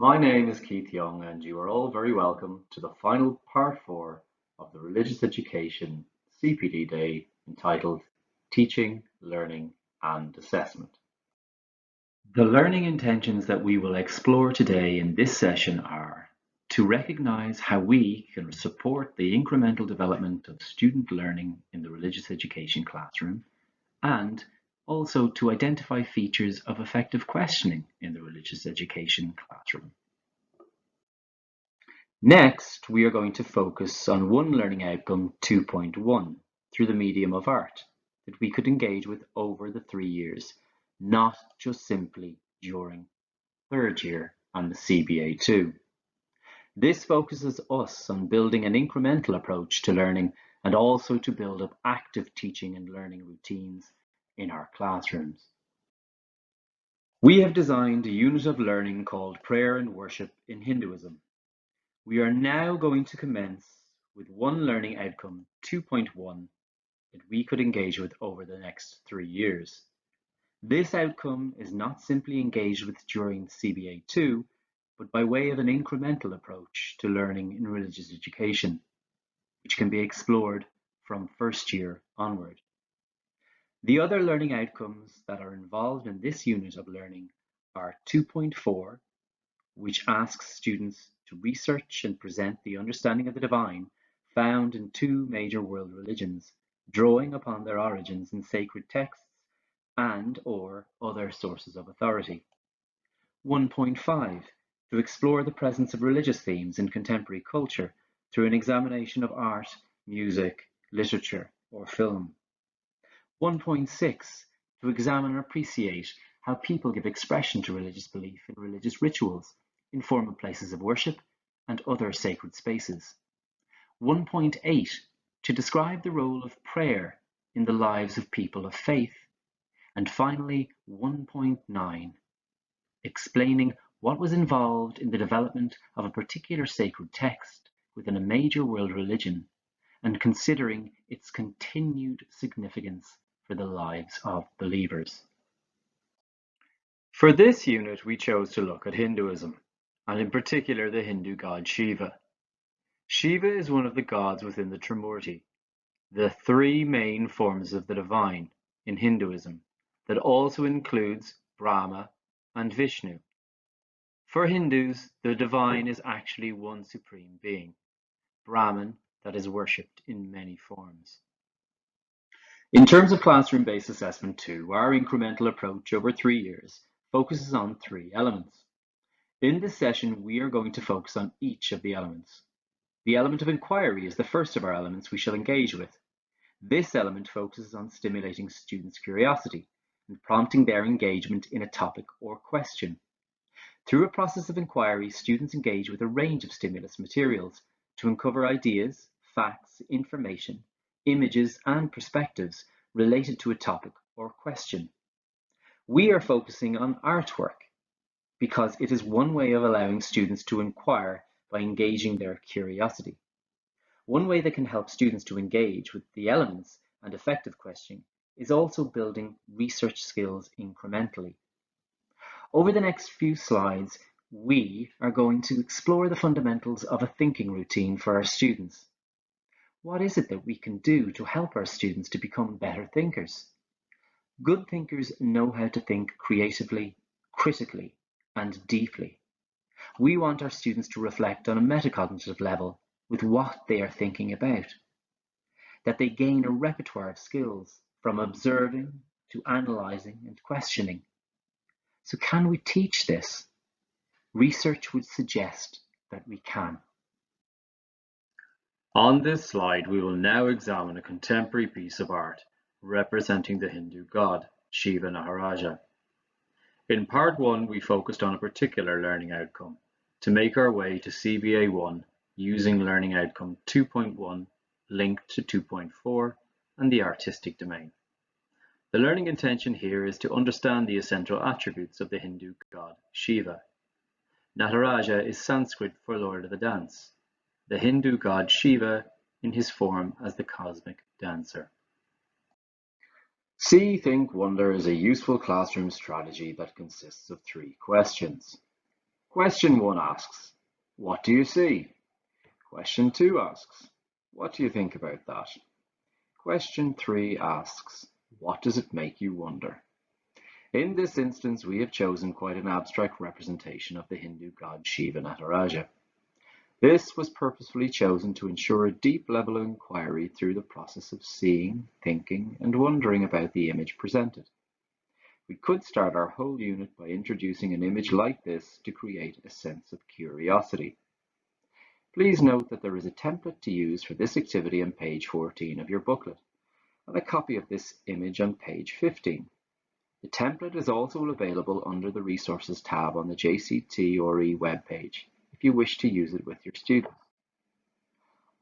My name is Keith Young, and you are all very welcome to the final part 4 of the Religious Education CPD Day entitled Teaching, Learning and Assessment. The learning intentions that we will explore today in this session are to recognize how we can support the incremental development of student learning in the religious education classroom, and also to identify features of effective questioning in the religious education classroom. Next, we are going to focus on one learning outcome 2.1 through the medium of art that we could engage with over the 3 years, not just simply during third year and the CBA2. This focuses us on building an incremental approach to learning and also to build up active teaching and learning routines in our classrooms. We have designed a unit of learning called Prayer and Worship in Hinduism. We are now going to commence with one learning outcome 2.1 that we could engage with over the next 3 years. This outcome is not simply engaged with during CBA2, but by way of an incremental approach to learning in religious education, which can be explored from first year onward. The other learning outcomes that are involved in this unit of learning are 2.4, which asks students to research and present the understanding of the divine found in two major world religions, drawing upon their origins in sacred texts and/or other sources of authority. 1.5, to explore the presence of religious themes in contemporary culture through an examination of art, music, literature, or film. 1.6, to examine and appreciate how people give expression to religious belief in religious rituals, in formal places of worship, and other sacred spaces. 1.8, to describe the role of prayer in the lives of people of faith. And finally, 1.9, explaining what was involved in the development of a particular sacred text within a major world religion, and considering its continued significance for the lives of believers. For this unit, we chose to look at Hinduism, and in particular the Hindu god Shiva. Shiva is one of the gods within the Trimurti, the three main forms of the divine in Hinduism, that also includes Brahma and Vishnu. For Hindus, the divine is actually one supreme being, Brahman, that is worshipped in many forms. In terms of classroom-based assessment 2, our incremental approach over 3 years focuses on 3 elements. In this session, we are going to focus on each of the elements. The element of inquiry is the first of our elements we shall engage with. This element focuses on stimulating students' curiosity and prompting their engagement in a topic or question. Through a process of inquiry, students engage with a range of stimulus materials to uncover ideas, facts, information, images, and perspectives related to a topic or question. We are focusing on artwork because it is one way of allowing students to inquire by engaging their curiosity. One way that can help students to engage with the elements and effective questioning is also building research skills incrementally. Over the next few slides, we are going to explore the fundamentals of a thinking routine for our students. What is it that we can do to help our students to become better thinkers? Good thinkers know how to think creatively, critically, and deeply. We want our students to reflect on a metacognitive level with what they are thinking about, that they gain a repertoire of skills from observing to analysing and questioning. So can we teach this? Research would suggest that we can. On this slide, we will now examine a contemporary piece of art representing the Hindu god, Shiva Naharaja. In part 1, we focused on a particular learning outcome to make our way to CBA1 using learning outcome 2.1 linked to 2.4 and the artistic domain. The learning intention here is to understand the essential attributes of the Hindu god Shiva. Nataraja is Sanskrit for Lord of the Dance, the Hindu god Shiva in his form as the cosmic dancer. See, Think, Wonder is a useful classroom strategy that consists of 3 questions. Question 1 asks, what do you see? Question 2 asks, what do you think about that? Question 3 asks, what does it make you wonder? In this instance, we have chosen quite an abstract representation of the Hindu god Shiva Nataraja. This was purposefully chosen to ensure a deep level of inquiry through the process of seeing, thinking, and wondering about the image presented. We could start our whole unit by introducing an image like this to create a sense of curiosity. Please note that there is a template to use for this activity on page 14 of your booklet, and a copy of this image on page 15. The template is also available under the Resources tab on the JCT-RE webpage if you wish to use it with your students.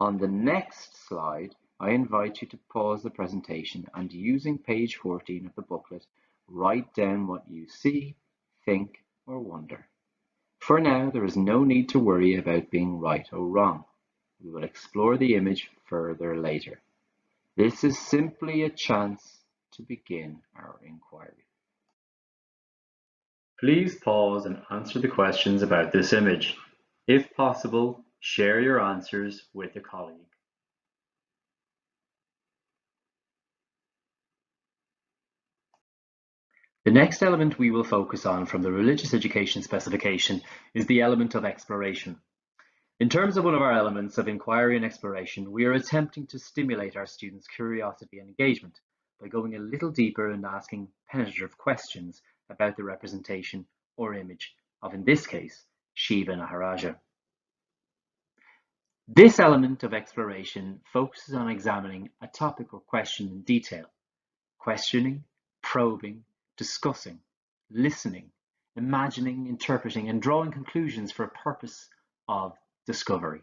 On the next slide, I invite you to pause the presentation and, using page 14 of the booklet, write down what you see, think, or wonder. For now, there is no need to worry about being right or wrong. We will explore the image further later. This is simply a chance to begin our inquiry. Please pause and answer the questions about this image. If possible, share your answers with a colleague. The next element we will focus on from the religious education specification is the element of exploration. In terms of one of our elements of inquiry and exploration, we are attempting to stimulate our students' curiosity and engagement by going a little deeper and asking penetrative questions about the representation or image of, in this case, Shiva Nataraja. This element of exploration focuses on examining a topic or question in detail, questioning, probing, discussing, listening, imagining, interpreting, and drawing conclusions for a purpose of discovery.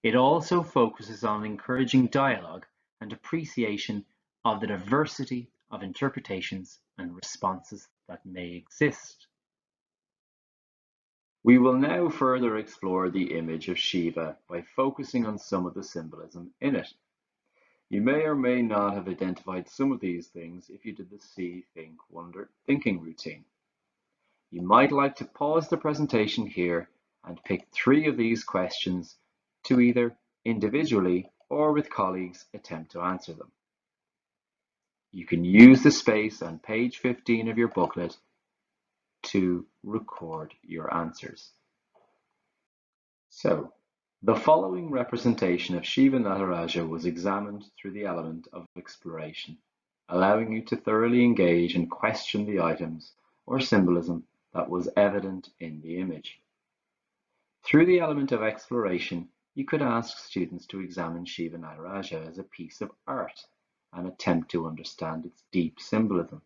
It also focuses on encouraging dialogue and appreciation of the diversity of interpretations and responses that may exist. We will now further explore the image of Shiva by focusing on some of the symbolism in it. You may or may not have identified some of these things if you did the see, think, wonder, thinking routine. You might like to pause the presentation here and pick 3 of these questions to either individually or with colleagues attempt to answer them. You can use the space on page 15 of your booklet to record your answers. So, the following representation of Shiva Nataraja was examined through the element of exploration, allowing you to thoroughly engage and question the items or symbolism that was evident in the image. Through the element of exploration, you could ask students to examine Shiva Nataraja as a piece of art and attempt to understand its deep symbolism.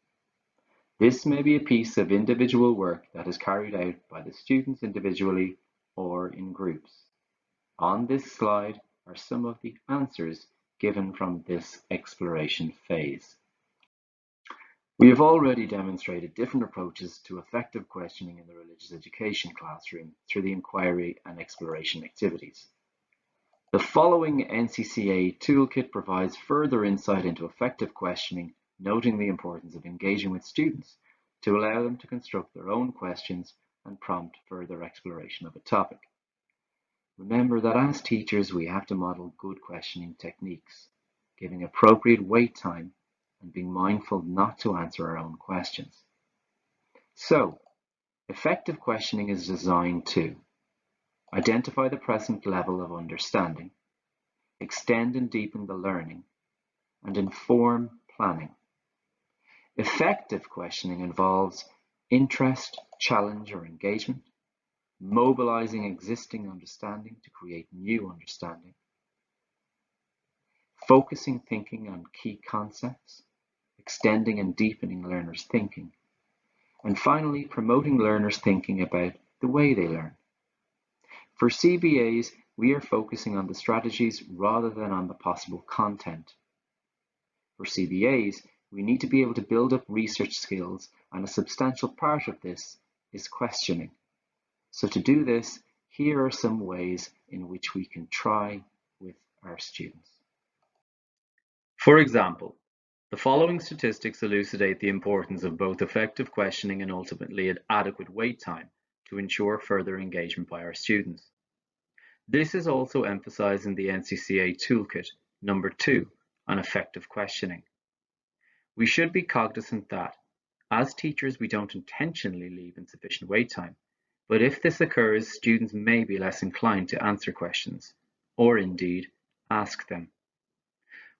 This may be a piece of individual work that is carried out by the students individually or in groups. On this slide are some of the answers given from this exploration phase. We have already demonstrated different approaches to effective questioning in the religious education classroom through the inquiry and exploration activities. The following NCCA toolkit provides further insight into effective questioning, noting the importance of engaging with students to allow them to construct their own questions and prompt further exploration of a topic. Remember that as teachers, we have to model good questioning techniques, giving appropriate wait time and being mindful not to answer our own questions. So, effective questioning is designed to identify the present level of understanding, extend and deepen the learning, and inform planning. Effective questioning involves interest, challenge, or engagement, mobilizing existing understanding to create new understanding, focusing thinking on key concepts, extending and deepening learners' thinking, and finally promoting learners' thinking about the way they learn. For CBAs, we are focusing on the strategies rather than on the possible content. For CBAs, we need to be able to build up research skills, and a substantial part of this is questioning. So to do this, here are some ways in which we can try with our students. For example, the following statistics elucidate the importance of both effective questioning and ultimately adequate wait time to ensure further engagement by our students. This is also emphasised in the NCCA Toolkit number 2 on effective questioning. We should be cognizant that, as teachers, we don't intentionally leave insufficient wait time, but if this occurs, students may be less inclined to answer questions, or indeed, ask them.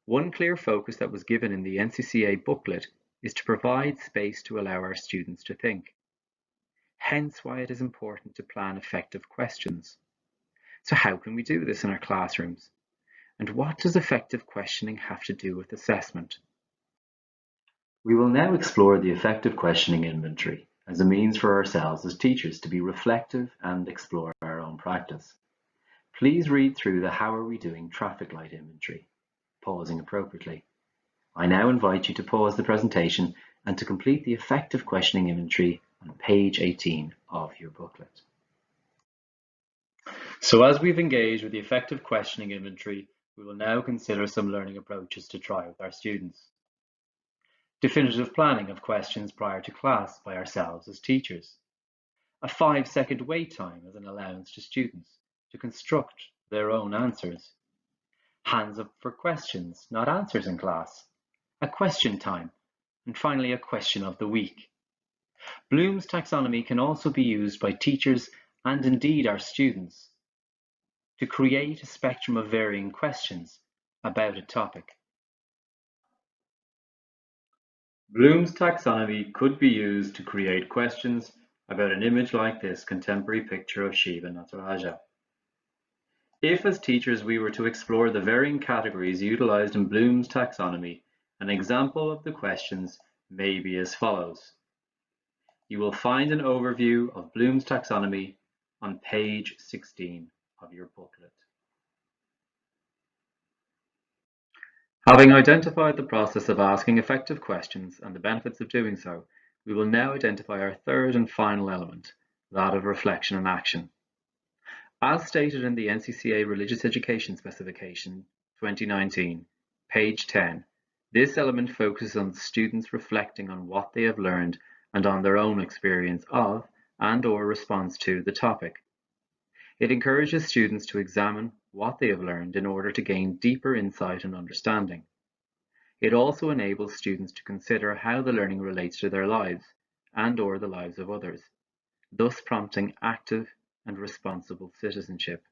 One clear focus that was given in the NCCA booklet is to provide space to allow our students to think. Hence why it is important to plan effective questions. So how can we do this in our classrooms? And what does effective questioning have to do with assessment? We will now explore the effective questioning inventory as a means for ourselves as teachers to be reflective and explore our own practice. Please read through the How Are We Doing traffic light inventory, pausing appropriately. I now invite you to pause the presentation and to complete the effective questioning inventory on page 18 of your booklet. So as we've engaged with the effective questioning inventory, we will now consider some learning approaches to try with our students. Definitive planning of questions prior to class by ourselves as teachers. A 5-second wait time as an allowance to students to construct their own answers. Hands up for questions, not answers in class. A question time. And finally, a question of the week. Bloom's taxonomy can also be used by teachers and indeed our students to create a spectrum of varying questions about a topic. Bloom's taxonomy could be used to create questions about an image like this contemporary picture of Shiva Nataraja. If as teachers we were to explore the varying categories utilized in Bloom's taxonomy, an example of the questions may be as follows. You will find an overview of Bloom's taxonomy on page 16 of your booklet. Having identified the process of asking effective questions and the benefits of doing so, we will now identify our third and final element, that of reflection and action. As stated in the NCCA Religious Education Specification 2019, page 10, this element focuses on students reflecting on what they have learned and on their own experience of and/or response to the topic. It encourages students to examine what they have learned in order to gain deeper insight and understanding. It also enables students to consider how the learning relates to their lives and/or the lives of others, thus prompting active and responsible citizenship.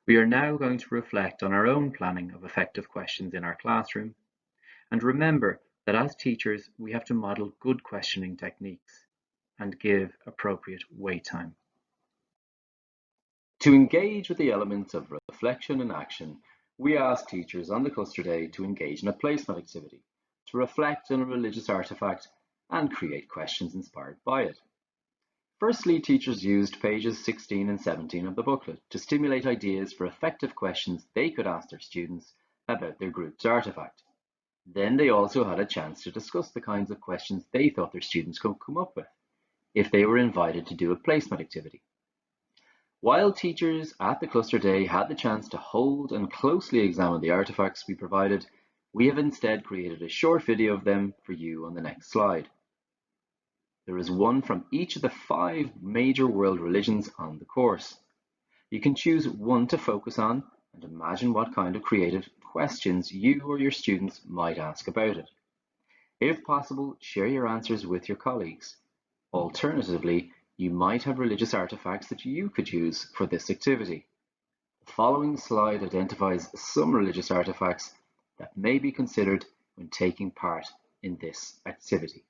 We are now going to reflect on our own planning of effective questions in our classroom, and remember that as teachers we have to model good questioning techniques and give appropriate wait time. To engage with the elements of reflection and action, we ask teachers on the cluster day to engage in a placement activity, to reflect on a religious artifact and create questions inspired by it. Firstly, teachers used pages 16 and 17 of the booklet to stimulate ideas for effective questions they could ask their students about their group's artifact. Then they also had a chance to discuss the kinds of questions they thought their students could come up with if they were invited to do a placement activity. While teachers at the cluster day had the chance to hold and closely examine the artifacts we provided, we have instead created a short video of them for you on the next slide. There is one from each of the 5 major world religions on the course. You can choose one to focus on and imagine what kind of creative questions you or your students might ask about it. If possible, share your answers with your colleagues. Alternatively, you might have religious artifacts that you could use for this activity. The following slide identifies some religious artifacts that may be considered when taking part in this activity.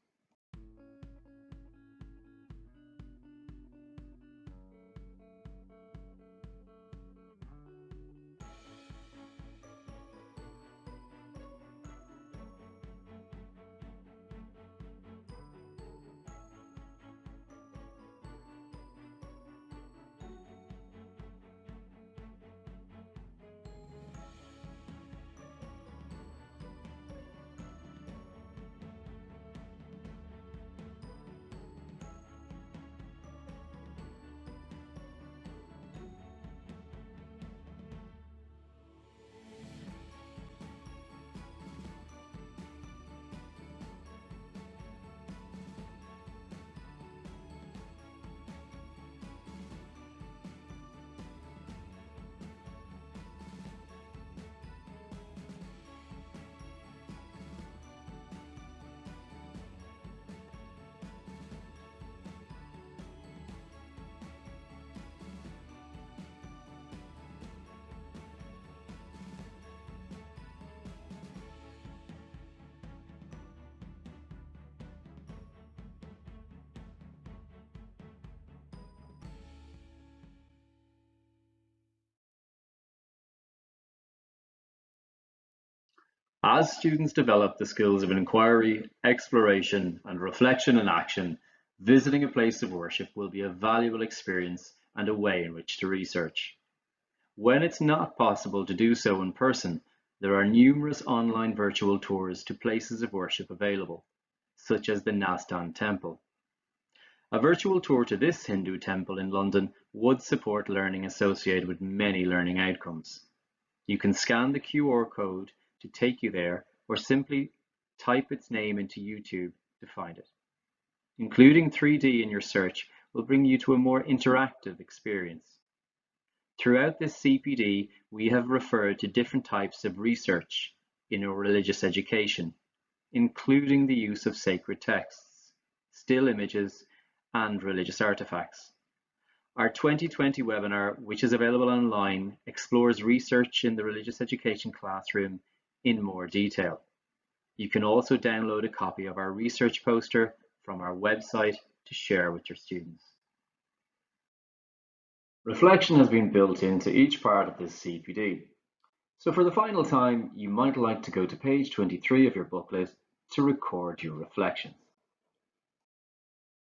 As students develop the skills of inquiry, exploration, and reflection in action, visiting a place of worship will be a valuable experience and a way in which to research. When it's not possible to do so in person, there are numerous online virtual tours to places of worship available, such as the Nastan Temple. A virtual tour to this Hindu temple in London would support learning associated with many learning outcomes. You can scan the QR code to take you there, or simply type its name into YouTube to find it. Including 3D in your search will bring you to a more interactive experience. Throughout this CPD, we have referred to different types of research in our religious education, including the use of sacred texts, still images, and religious artifacts. Our 2020 webinar, which is available online, explores research in the religious education classroom in more detail. You can also download a copy of our research poster from our website to share with your students. Reflection has been built into each part of this CPD. So for the final time, you might like to go to page 23 of your booklet to record your reflections.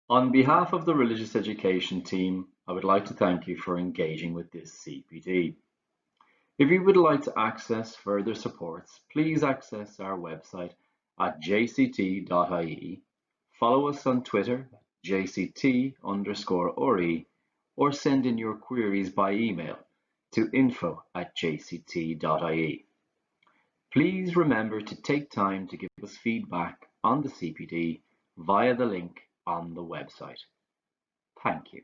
On behalf of the religious education team, I would like to thank you for engaging with this CPD. If you would like to access further supports, please access our website at jct.ie, follow us on Twitter, jct_re, or send in your queries by email to info@jct.ie. Please remember to take time to give us feedback on the CPD via the link on the website. Thank you.